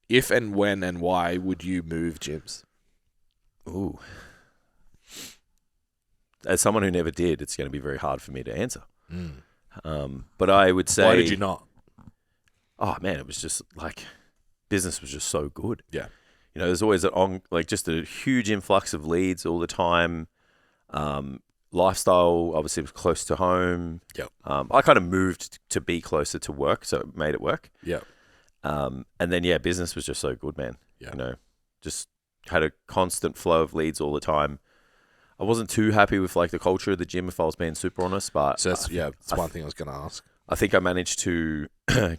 if and when and why would you move gyms? Ooh. As someone who never did, it's going to be very hard for me to answer. But I would say... Why did you not? Oh, man, it was just like... Business was just so good. Yeah. You know, there's always just a huge influx of leads all the time. Lifestyle, obviously, was close to home. Yep. I kind of moved to be closer to work, so it made it work. Yep. And then, yeah, business was just so good, man. Yeah. You know, just had a constant flow of leads all the time. I wasn't too happy with like the culture of the gym, if I was being super honest, but So that's one thing I was going to ask. I think I managed to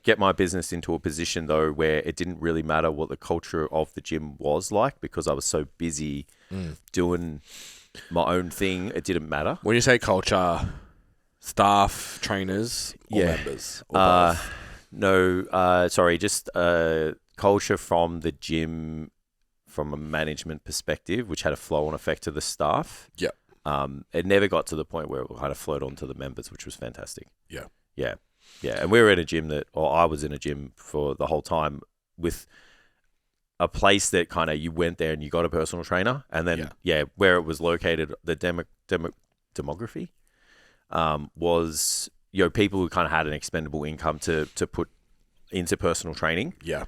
get my business into a position though where it didn't really matter what the culture of the gym was like because I was so busy doing my own thing. It didn't matter. When you say culture, staff, trainers, or members? Or both? No, sorry, just culture from the gym from a management perspective, which had a flow-on effect to the staff. Yep. It never got to the point where it kind of flowed on to the members, which was fantastic. Yeah. Yeah. Yeah. And we were in a gym I was in a gym for the whole time with a place that kind of you went there and you got a personal trainer. And then, where it was located, the demography was, you know, people who kind of had an expendable income to put into personal training. Yeah.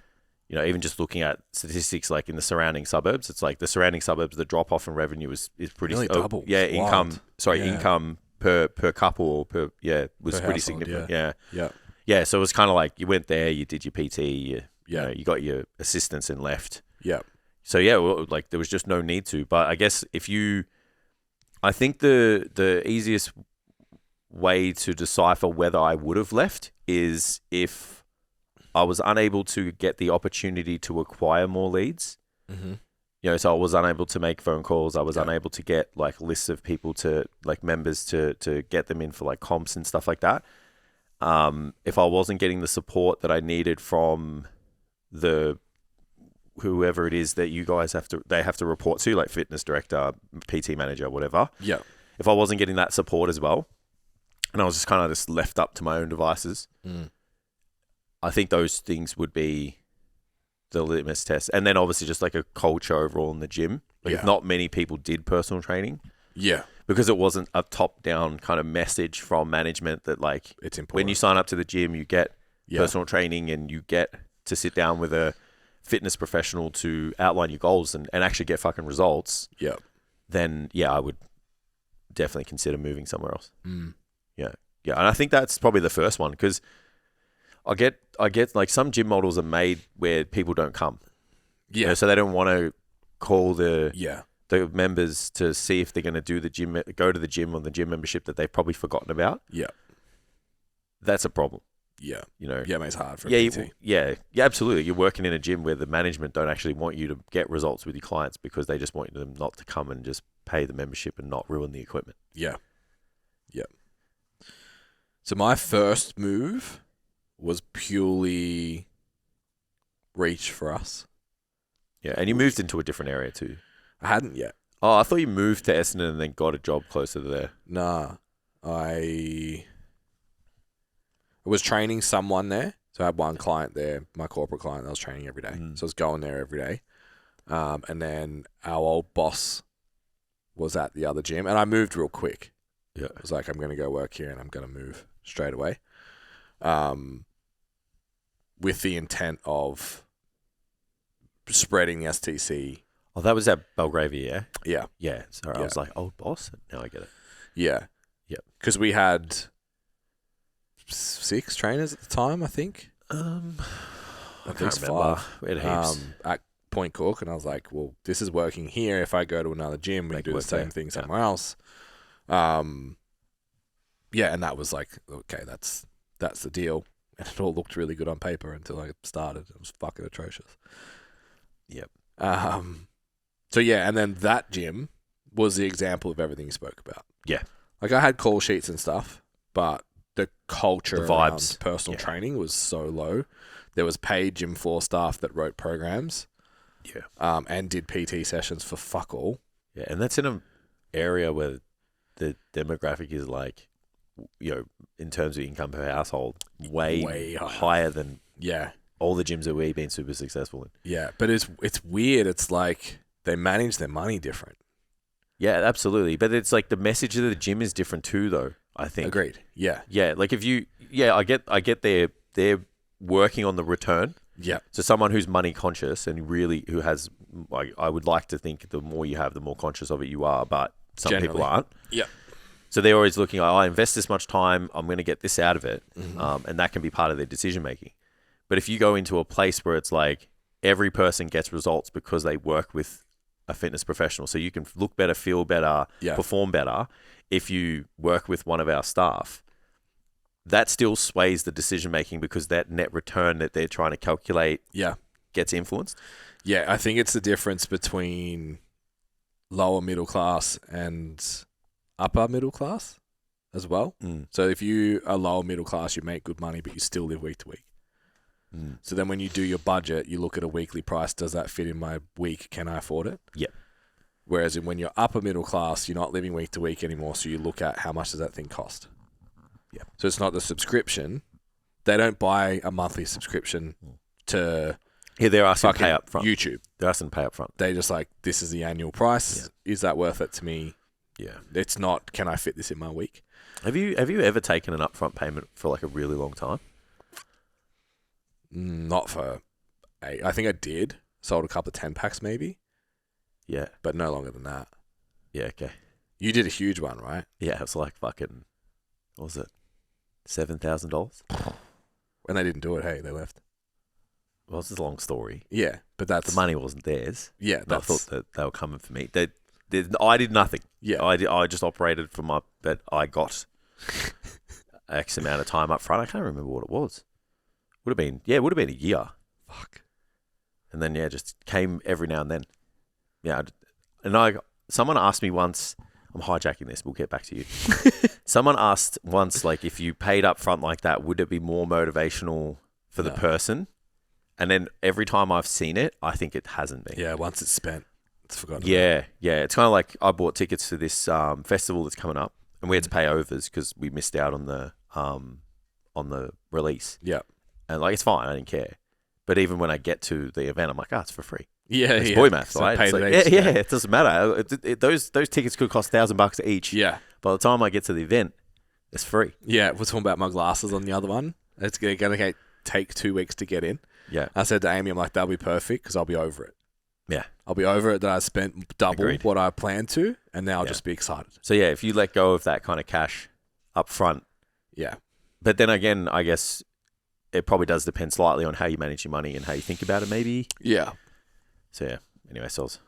You know, even just looking at statistics like in the surrounding suburbs, it's like the surrounding suburbs, the drop off in revenue is pretty Nearly double. Yeah, It's income. wild. Sorry, Yeah. income per couple or was Per pretty household, significant. yeah. Yeah. So it was kind of like you went there, you did your PT, you Yeah. know, you got your assistance and left. Yeah. So yeah, well, like there was just no need to. But I guess I think the easiest way to decipher whether I would have left is if I was unable to get the opportunity to acquire more leads. Mm-hmm. You know, so I was unable to make phone calls. I was unable to get like lists of people to like members to get them in for like comps and stuff like that. If I wasn't getting the support that I needed from whoever it is that you guys have to report to, like fitness director, PT manager, whatever. Yeah. If I wasn't getting that support as well, and I was just kind of just left up to my own devices, I think those things would be the litmus test. And then obviously just like a culture overall in the gym. Like if not many people did personal training. Yeah. Because it wasn't a top-down kind of message from management that like It's important. when you sign up to the gym, you get personal training and you get to sit down with a fitness professional to outline your goals and actually get fucking results. Yeah. Then I would definitely consider moving somewhere else. Yeah. Yeah. And I think that's probably the first one because I get like some gym models are made where people don't come. Yeah. You know, so they don't want to call the members to see if they're going to go to the gym on the gym membership that they've probably forgotten about. Yeah. That's a problem. Yeah. You know. Yeah, it makes it hard for a PT. Yeah, absolutely. You're working in a gym where the management don't actually want you to get results with your clients because they just want them not to come and just pay the membership and not ruin the equipment. Yeah. Yeah. So my first move was purely reach for us. Yeah, and you moved into a different area too. I hadn't yet. Oh, I thought you moved to Essendon and then got a job closer to there. Nah. I was training someone there. So I had one client there, my corporate client that I was training every day. So I was going there every day. And then our old boss was at the other gym. And I moved real quick. Yeah. I was like, I'm going to go work here and I'm going to move straight away. With the intent of spreading the STC. Oh, that was at Belgravia, yeah? Yeah. Yeah. Sorry, I was like, old boss? Now I get it. Yeah. Yeah. Because we had 6 trainers at the time, I think. I At can't least remember. 5. We had heaps. At Point Cook, and I was like, well, this is working here. If I go to another gym, we Make do it the work same there. thing Yeah. somewhere else. Yeah, and that was like, okay, that's the deal. And it all looked really good on paper until I started. It was fucking atrocious. Yep. So yeah, and then that gym was the example of everything you spoke about. Yeah. Like I had call sheets and stuff, but the culture, The vibes. around personal training was so low. There was paid Gym 4 staff that wrote programs. Yeah. And did PT sessions for fuck all. Yeah, and that's in an area where the demographic is like, you know, in terms of income per household, way Way higher. higher than Yeah. all the gyms that we've been super successful in. Yeah, but it's weird. It's like they manage their money different. Yeah, absolutely. But it's like the message of the gym is different too, though. I think. Agreed. Yeah. Yeah, like I get they're working on the return. Yeah. So someone who's money conscious and really who has, like, I would like to think the more you have, the more conscious of it you are. But some people aren't. Yeah. So they're always looking like, I invest this much time, I'm going to get this out of it, and that can be part of their decision making. But if you go into a place where it's like every person gets results because they work with a fitness professional, so you can look better, feel better, perform better if you work with one of our staff, that still sways the decision making because that net return that they're trying to calculate gets influenced. Yeah, I think it's the difference between lower middle class and upper middle class as well. So if you are lower middle class, you make good money, but you still live week to week. So then when you do your budget, you look at a weekly price. Does that fit in my week? Can I afford it? Yep. Whereas when you're upper middle class, you're not living week to week anymore. So you look at how much does that thing cost? Yeah. So it's not the subscription. They don't buy a monthly subscription to there are some pay up front. YouTube. There are some pay up front. They just like, this is the annual price. Yeah. Is that worth it to me? Yeah. It's not, can I fit this in my week? Have you ever taken an upfront payment for like a really long time? Not for I think I did. Sold a couple of 10 packs maybe. Yeah. But no longer than that. Yeah, okay. You did a huge one, right? Yeah, it was like fucking, what was it? $7,000? When they didn't do it, hey, they left. Well, it's a long story. Yeah, but that's... The money wasn't theirs. Yeah, I thought that they were coming for me. I did nothing. Yeah. I just operated for my... But I got X amount of time up front. I can't remember what it was. Would have been a year. Fuck. And then, just came every now and then. Yeah. Someone asked me once, I'm hijacking this, we'll get back to you. Someone asked once, like, if you paid up front like that, would it be more motivational for the person? And then every time I've seen it, I think it hasn't been. Yeah, once it's spent, it's forgotten. Yeah. It's kind of like I bought tickets to this festival that's coming up, and we had to pay overs because we missed out on the release. Yeah. And like, it's fine, I didn't care. But even when I get to the event, I'm like, it's for free. Yeah, it's boy math, right? It's like, it doesn't matter. Those tickets could cost $1,000 each. Yeah. By the time I get to the event, it's free. Yeah, we're talking about my glasses on the other one. It's going to take 2 weeks to get in. Yeah. I said to Amy, I'm like, that'll be perfect because I'll be over it. Yeah. I'll be over it that I spent double what I planned to, and now I'll just be excited. So, if you let go of that kind of cash up front. Yeah. But then again, I guess it probably does depend slightly on how you manage your money and how you think about it, maybe. Yeah. So, anyway, Soz.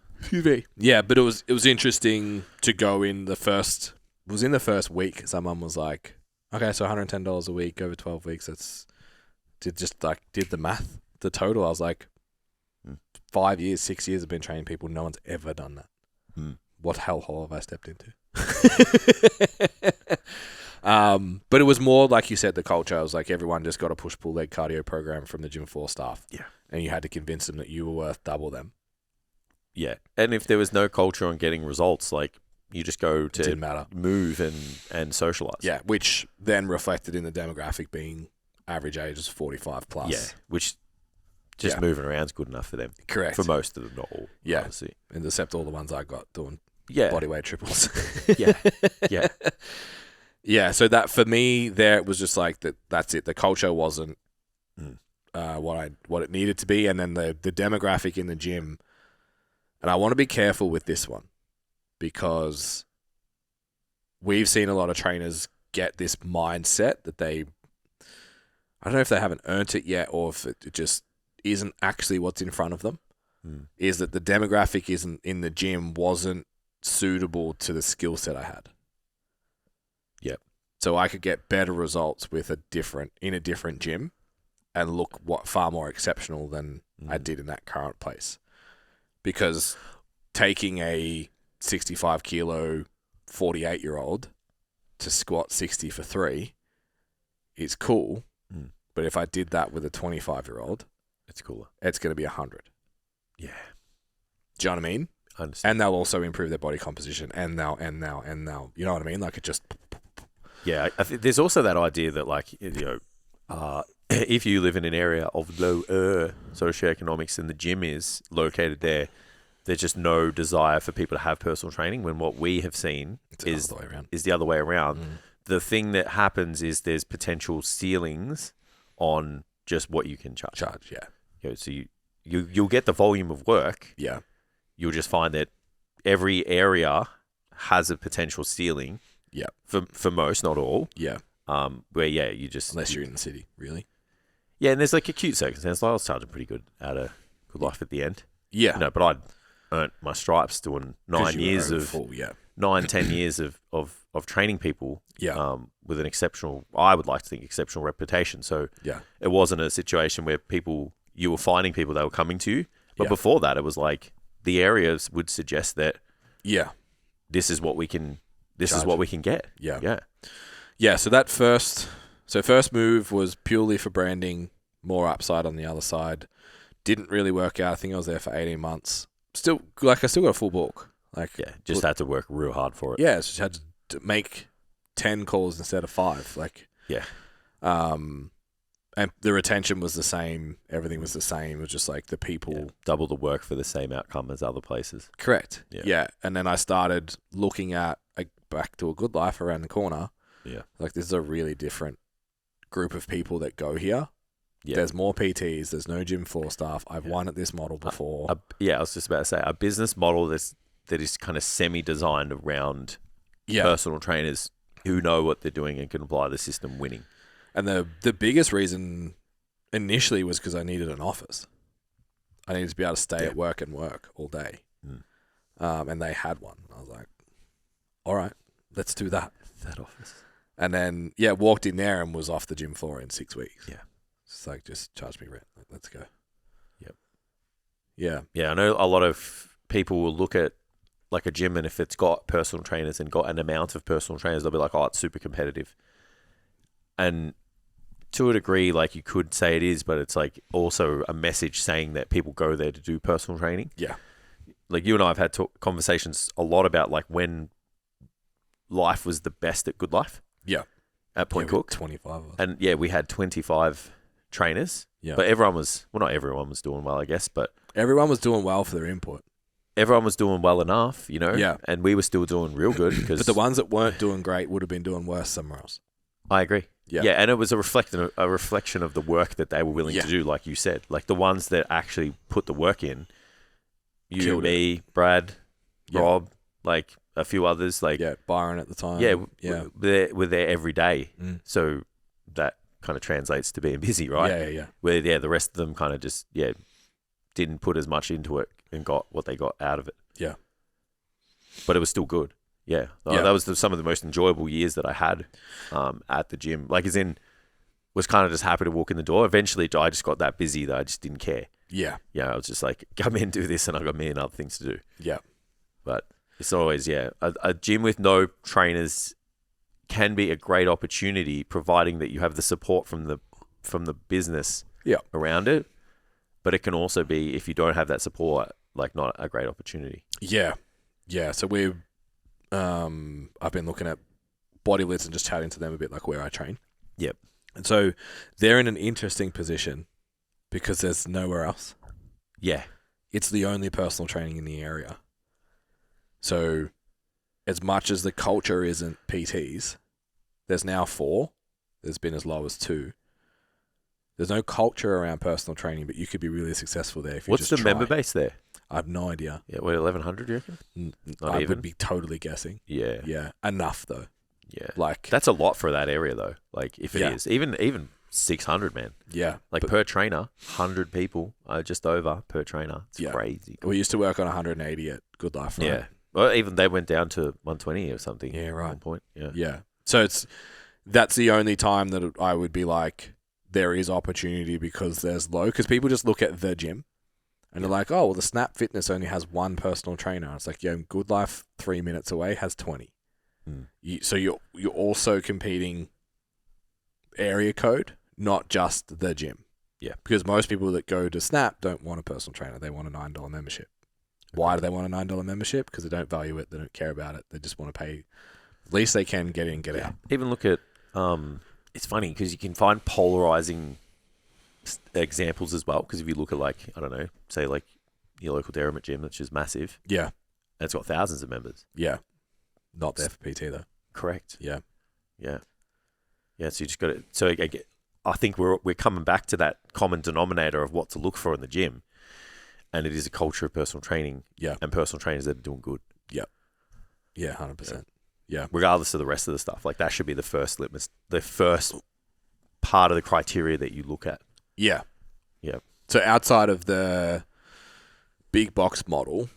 Yeah, but it was interesting to go in the first... It was in the first week. Someone was like, okay, so $110 a week over 12 weeks. Did the math, the total. I was like, 5 years, 6 years I've been training people. No one's ever done that. What hellhole have I stepped into? But it was more, like you said, the culture. I was like, everyone just got a push-pull leg cardio program from the Gym 4 staff. Yeah. And you had to convince them that you were worth double them. Yeah. And if there was no culture on getting results, like, you just go to didn't matter. Move and socialize. Yeah, which then reflected in the demographic being average age is 45 plus. Yeah, which just moving around is good enough for them. Correct. For most of them, not all. Yeah. Honestly. And except all the ones I got doing bodyweight triples. Yeah. Yeah, so that for me there it was just like that's it. The culture wasn't what it needed to be, and then the demographic in the gym. And I want to be careful with this one because we've seen a lot of trainers get this mindset that I don't know if they haven't earned it yet or if it just isn't actually what's in front of them. Is that the demographic isn't in the gym wasn't suitable to the skill set I had. Yep. So I could get better results in a different gym and look far more exceptional than I did in that current place. Because taking a 65 kilo 48-year-old to squat 60 for 3 is cool. But if I did that with a 25-year-old, it's cooler. It's going to be 100. Yeah. Do you know what I mean? I understand. And they'll also improve their body composition and they'll. You know what I mean? Like it just... Yeah. There's also that idea that, like, if you live in an area of lower socioeconomics and the gym is located there, there's just no desire for people to have personal training. When what we have seen is the other way around. The thing that happens is there's potential ceilings on just what you can charge. So you'll get the volume of work. Yeah. You'll just find that every area has a potential ceiling. Yeah. For most, not all. Yeah. Where you just unless you're in the city, really. Yeah, and there's like acute circumstance. Like I was charging pretty good out of Good Life at the end. Yeah. No, but I'd earned my stripes doing 9 years of full, 9-10 years of training people. Yeah. With an exceptional, I would like to think, exceptional reputation. So yeah, it wasn't a situation where you were finding people that were coming to you. But before that, it was like the areas would suggest that this is what we can get. Yeah. So first move was purely for branding, more upside on the other side. Didn't really work out. I think I was there for 18 months. I still got a full book. Had to work real hard for it. Yeah, just had to make 10 calls instead of 5. And the retention was the same. Everything was the same. It was just like the people double the work for the same outcome as other places. Correct. Yeah. And then I started looking at back to a Good Life around the corner. Yeah. Like this is a really different group of people that go here. Yeah. There's more PTs. There's no gym floor staff. I've won at this model before. I was just about to say a business model that is kind of semi-designed around personal trainers who know what they're doing and can apply the system winning. And the biggest reason initially was because I needed an office. I needed to be able to stay at work and work all day. And they had one. I was like, all right, let's do that. That office. And then, walked in there and was off the gym floor in 6 weeks. Yeah. It's like, just charge me rent. Like, let's go. Yep. Yeah. Yeah, I know a lot of people will look at like a gym, and if it's got personal trainers and got an amount of personal trainers, they'll be like, oh, it's super competitive. And to a degree, like you could say it is, but it's like also a message saying that people go there to do personal training. Yeah. Like you and I have had conversations a lot about like when life was the best at Good Life. Yeah. At Point Cook. 25 of us. And we had 25 trainers. Yeah. But not everyone was doing well, I guess, but everyone was doing well for their input. Everyone was doing well enough, Yeah. And we were still doing real good because but the ones that weren't doing great would have been doing worse somewhere else. I agree. Yeah. Yeah, and it was a reflection of the work that they were willing to do, like you said. Like the ones that actually put the work in. You, me, Brad, Rob, like a few others, like Byron at the time. We're there every day. So that kind of translates to being busy, right? Yeah. Where the rest of them kind of just didn't put as much into it and got what they got out of it. Yeah. But it was still good. Yeah. That was some of the most enjoyable years that I had at the gym. Like as in, was kind of just happy to walk in the door. Eventually, I just got that busy that I just didn't care. Yeah. Yeah, I was just like, come in, do this, and I got a million other things to do. Yeah. But it's always, a gym with no trainers can be a great opportunity, providing that you have the support from the business around it. But it can also be, if you don't have that support, like not a great opportunity. Yeah. Yeah. So I've been looking at Body Lids and just chatting to them a bit like where I train. Yep. And so they're in an interesting position because there's nowhere else. Yeah. It's the only personal training in the area. So as much as the culture isn't PTs, there's now 4. There's been as low as 2. There's no culture around personal training, but you could be really successful there if you What's just the try. member base there? I have no idea. Yeah, 1,100, you reckon? I would be totally guessing. Yeah. Yeah. Enough, though. Yeah. Like that's a lot for that area, though. Like, if it is. Even 600, man. Yeah. Like, per trainer, 100 people, just over per trainer. It's crazy. We used to work on 180 at Good Life, right? Yeah. Well, even they went down to 120 or something. Yeah, right. At one point. Yeah. Yeah. So that's the only time that I would be like, there is opportunity because there's low. Because people just look at the gym and they're like, oh, well, the Snap Fitness only has 1 personal trainer. It's like, Good Life 3 minutes away has 20. So you're also competing area code, not just the gym. Yeah. Because most people that go to Snap don't want a personal trainer. They want a $9 membership. Why do they want a $9 membership? Because they don't value it. They don't care about it. They just want to pay the least they can, get in, get out. Even look at, it's funny because you can find polarizing examples as well. Because if you look at like, I don't know, say like your local Derrimut gym, which is massive, Yeah. and it's got thousands of members. Yeah. Not there for PT though. Correct. Yeah. Yeah. Yeah. So you just got to. So I think we're coming back to that common denominator of what to look for in the gym, and it is a culture of personal training. Yeah. And personal trainers that are doing good. Yeah, 100%. Yeah. Regardless of the rest of the stuff, like that should be the first litmus, the first part of the criteria that you look at. Yeah. Yeah. So outside of the big box model,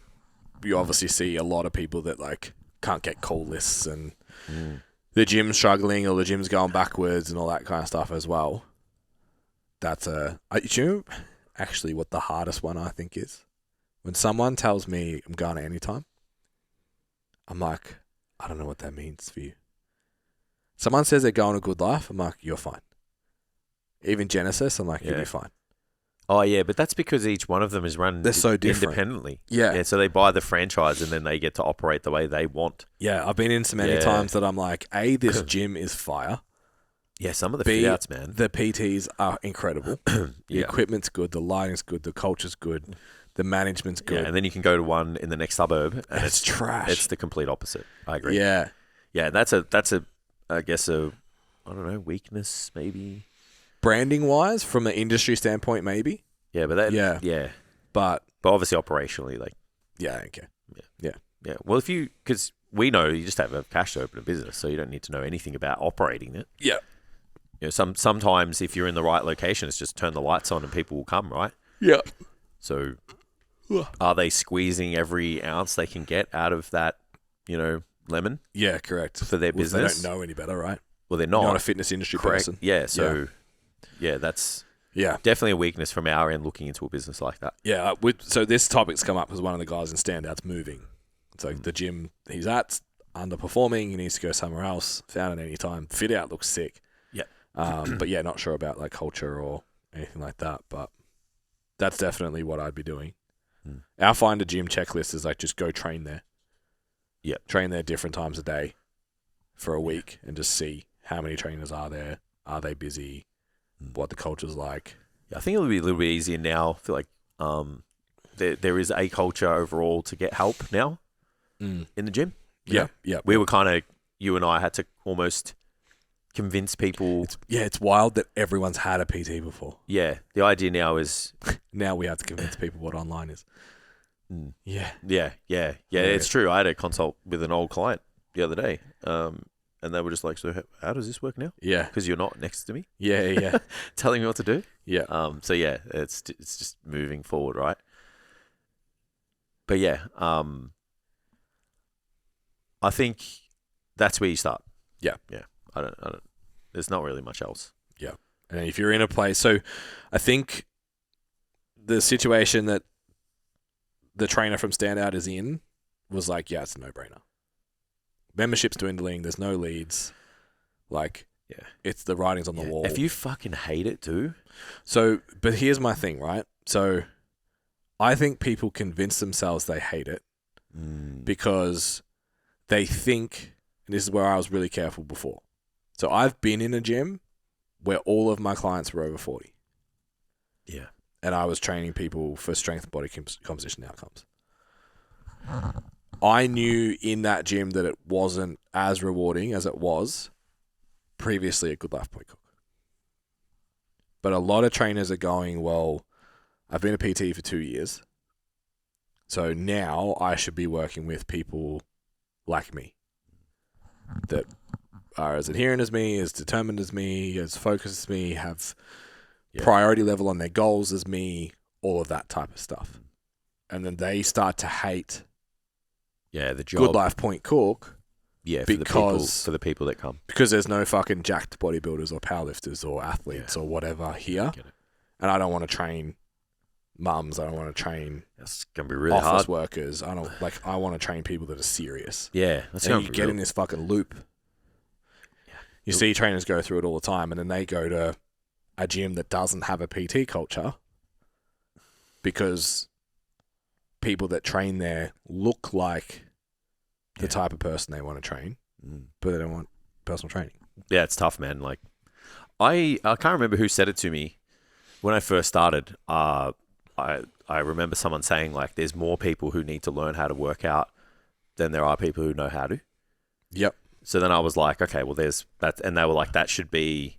you obviously see a lot of people that like can't get call lists and the gym's struggling or the gym's going backwards and all that kind of stuff as well. That's do you know actually what the hardest one I think is? When someone tells me I'm going at any time, I'm like, I don't know what that means for you. Someone says they're going a good life, I'm like, you're fine. Even Genesis, I'm like, you'll be fine. Oh yeah, but that's because each one of them is run They're so different. independently. Yeah. So they buy the franchise and then they get to operate the way they want. Yeah, I've been in so many times that I'm like, A, this gym is fire. Yeah, some of the B, fit outs, man. The PTs are incredible. The equipment's good, the lighting's good, the culture's good, the management's good. Yeah, and then you can go to one in the next suburb and it's trash. It's the complete opposite. I agree. Yeah. Yeah, that's a I guess I don't know, weakness maybe. Branding wise, from an industry standpoint, maybe. Yeah, but that But obviously operationally, like yeah, okay. yeah. Well, because we know you just have a cash to open a business, so you don't need to know anything about operating it. Yeah. You know, sometimes if you're in the right location, it's just turn the lights on and people will come, right? Yeah. So are they squeezing every ounce they can get out of that, lemon? Yeah, correct. For their business? They don't know any better, right? Well, they're not. You're not a fitness industry person. Yeah, so that's definitely a weakness from our end looking into a business like that. Yeah, so this topic's come up because one of the guys in Standout's moving. It's like the gym he's at's underperforming, he needs to go somewhere else, found it any time. Fit out looks sick. Yeah. But yeah, not sure about like culture or anything like that, but that's definitely what I'd be doing. Our find a gym checklist is like just go train there. Yeah. Train there different times a day for a week and just see how many trainers are there, are they busy, what the culture's like. Yeah, I think it'll be a little bit easier now. I feel like there is a culture overall to get help now in the gym. Yeah. We were kind of, you and I had to almost convince people. It's wild that everyone's had a PT before. Yeah. The idea now is. Now we have to convince people what online is. Yeah. Yeah. It's true. I had a consult with an old client the other day. And they were just like, so how does this work now? Yeah. Because you're not next to me. Yeah. Telling me what to do. Yeah. So yeah, it's just moving forward, right? But yeah, I think that's where you start. Yeah. I don't. There's not really much else. Yeah. And if you're in a place, so I think the situation that the trainer from Standout is in was like, yeah, it's a no-brainer. Membership's dwindling. There's no leads. Like, it's the writing's on the wall. If you fucking hate it, too. So, but here's my thing, right? So, I think people convince themselves they hate it because they think, and this is where I was really careful before. So, I've been in a gym where all of my clients were over 40. Yeah. And I was training people for strength and body composition outcomes. I knew in that gym that it wasn't as rewarding as it was previously at Good Life Point Cook. But a lot of trainers are going, well, I've been a PT for 2 years, so now I should be working with people like me that are as adherent as me, as determined as me, as focused as me, have priority level on their goals as me, all of that type of stuff. And then they start to hate the job. Good Life Point Cook. Yeah, for the people that come. Because there's no fucking jacked bodybuilders or powerlifters or athletes or whatever here. And I don't want to train mums. I don't want to train that's gonna be really office hard. workers. I want to train people that are serious. Yeah. That's and you get in this fucking loop. Yeah. You see trainers go through it all the time and then they go to a gym that doesn't have a PT culture because people that train there look like the type of person they want to train, but they don't want personal training. Yeah, it's tough, man. Like, I can't remember who said it to me. when I first started, I remember someone saying like, there's more people who need to learn how to work out than there are people who know how to. Yep. So then I was like, okay, well, there's that, and they were like, that should be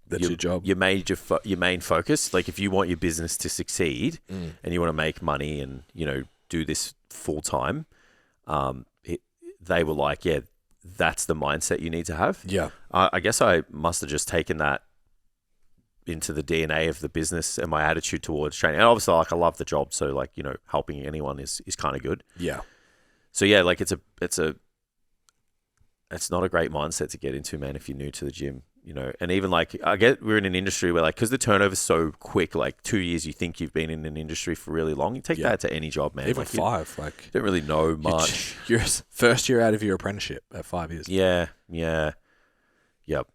your job, your main focus. Like, if you want your business to succeed and you want to make money and do this full time, they were like, yeah, that's the mindset you need to have. Yeah. I guess I must have just taken that into the DNA of the business and my attitude towards training. And obviously, like, I love the job, so like, helping anyone is kind of good. Yeah. So yeah, like it's not a great mindset to get into, man, if you're new to the gym, and even like, we're in an industry where like, cause the turnover's so quick, like 2 years, you think you've been in an industry for really long. You take that to any job, man. Even like 5, like you don't really know much. You're first year out of your apprenticeship at 5 years. Yeah. Yep.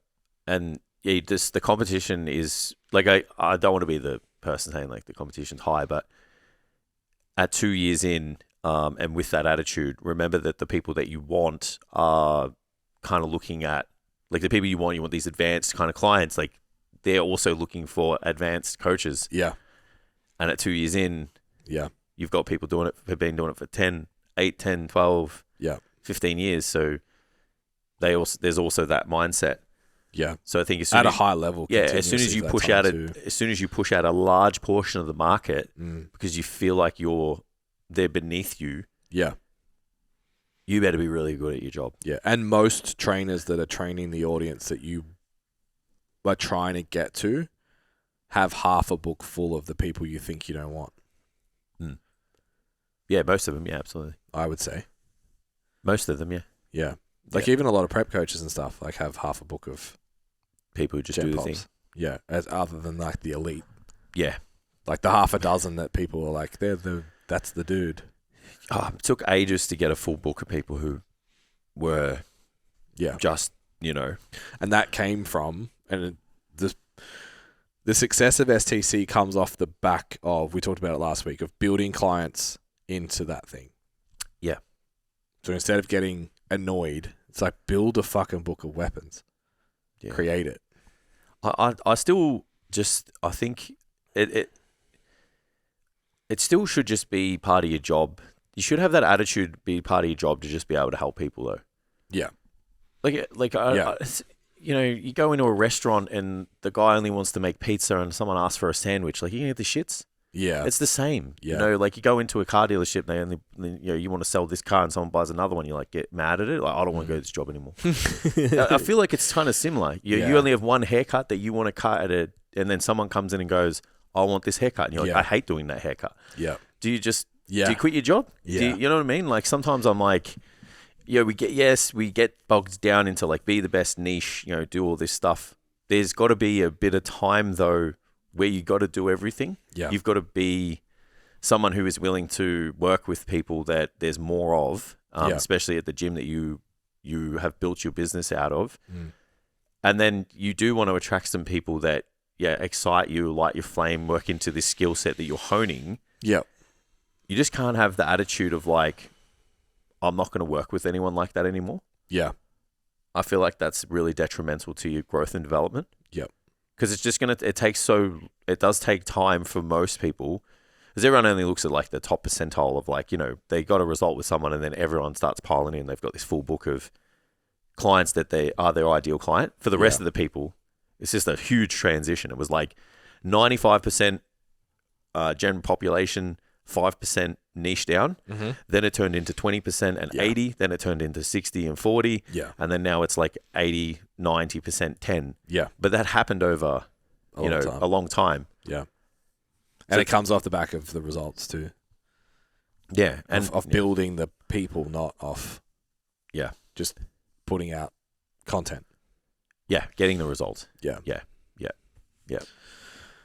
And yeah, just the competition is like, I don't want to be the person saying like the competition's high, but at 2 years in, and with that attitude, remember that the people that you want are kind of looking at, like the people you want these advanced kind of clients, like they're also looking for advanced coaches. Yeah. And at 2 years in, yeah, you've got people who've been doing it for 8, 10, 12, 15 years. So there's also that mindset. Yeah. So I think at a high level, as soon as you push out a large portion of the market, because you feel like they're beneath you. Yeah. You better be really good at your job. Yeah. And most trainers that are training the audience that you are trying to get to have half a book full of the people you think you don't want. Yeah, most of them. Yeah, absolutely. I would say. Most of them, yeah. Yeah. Like even a lot of prep coaches and stuff like have half a book of people who just do the thing. Yeah. As other than like the elite. Yeah. Like the half a dozen that people are like, that's the dude. It took ages to get a full book of people who were just, And that came from, and the success of STC comes off the back of, we talked about it last week, of building clients into that thing. Yeah. So instead of getting annoyed, it's like build a fucking book of weapons. Yeah. Create it. I still just, I think it still should just be part of your job. You should have that attitude be part of your job to just be able to help people, though. Yeah. You go into a restaurant and the guy only wants to make pizza and someone asks for a sandwich. Like, you can get the shits. Yeah. It's the same. Yeah. Like you go into a car dealership, they only, you want to sell this car and someone buys another one, you like get mad at it. Like, I don't want to go to this job anymore. I feel like it's kind of similar. You only have one haircut that you want to cut and then someone comes in and goes, I want this haircut. And you're like, I hate doing that haircut. Yeah. Do you just, do you quit your job? Yeah. You know what I mean? Like sometimes I'm like, we get bogged down into like be the best niche, do all this stuff. There's got to be a bit of time though where you got to do everything. Yeah. You've got to be someone who is willing to work with people that there's more of, especially at the gym that you have built your business out of. And then you do want to attract some people that, excite you, light your flame, work into this skill set that you're honing. Yeah. You just can't have the attitude of like, I'm not going to work with anyone like that anymore. Yeah. I feel like that's really detrimental to your growth and development. Yep. Because it's just it does take time for most people, because everyone only looks at like the top percentile of like, they got a result with someone and then everyone starts piling in. They've got this full book of clients that they are their ideal client. For the rest of the people, it's just a huge transition. It was like 95% general population, 5% niche down. Mm-hmm. Then it turned into 20% and 80. Then it turned into 60 and 40. Yeah. And then now it's like 80, 90%, 10. Yeah. But that happened over, a long time. Yeah. And it comes off the back of the results too. Yeah. And of building the people, not off. Yeah. Just putting out content. Yeah. Getting the results. Yeah. Yeah. Yeah. Yeah.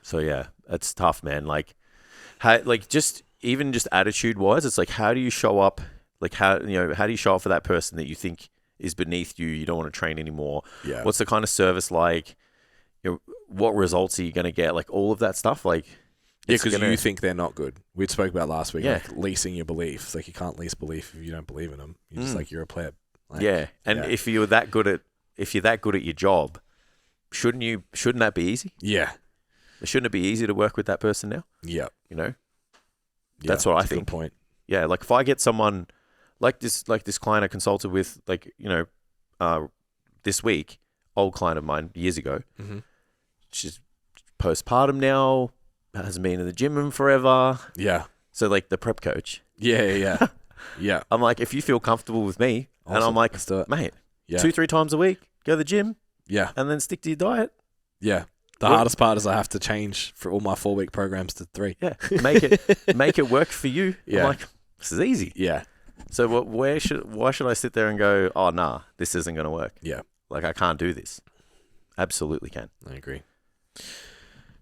So yeah, it's tough, man. Like just even just attitude wise, it's like, how do you show up? Like how do you show up for that person that you think is beneath you? You don't want to train anymore. Yeah. What's the kind of service like? What results are you going to get? Like all of that stuff. Like, because you think they're not good. We spoke about last week, like leasing your beliefs. Like you can't lease belief if you don't believe in them. You're just like, you're a pleb. Like, if you're that good at your job, shouldn't that be easy? Yeah. Shouldn't it be easy to work with that person now? Yeah. You know, Yeah, that's what I a think. Good point. Yeah, like if I get someone like this client I consulted with, like, this week, old client of mine years ago, she's postpartum now, hasn't been in the gym in forever. Yeah. So like the prep coach. Yeah. Yeah. I'm like, if you feel comfortable with me, Awesome. and I'm like, Let's do it. mate, Yeah. 2-3 times a week, go to the gym, Yeah. and then stick to your diet. Yeah. The hardest part is I have to change for all my 4-week programs to 3. Yeah, make it work for you. Yeah. I'm like, this is easy. Yeah. So why should I sit there and go, oh nah, this isn't going to work? Yeah. Like I can't do this. Absolutely can. I agree.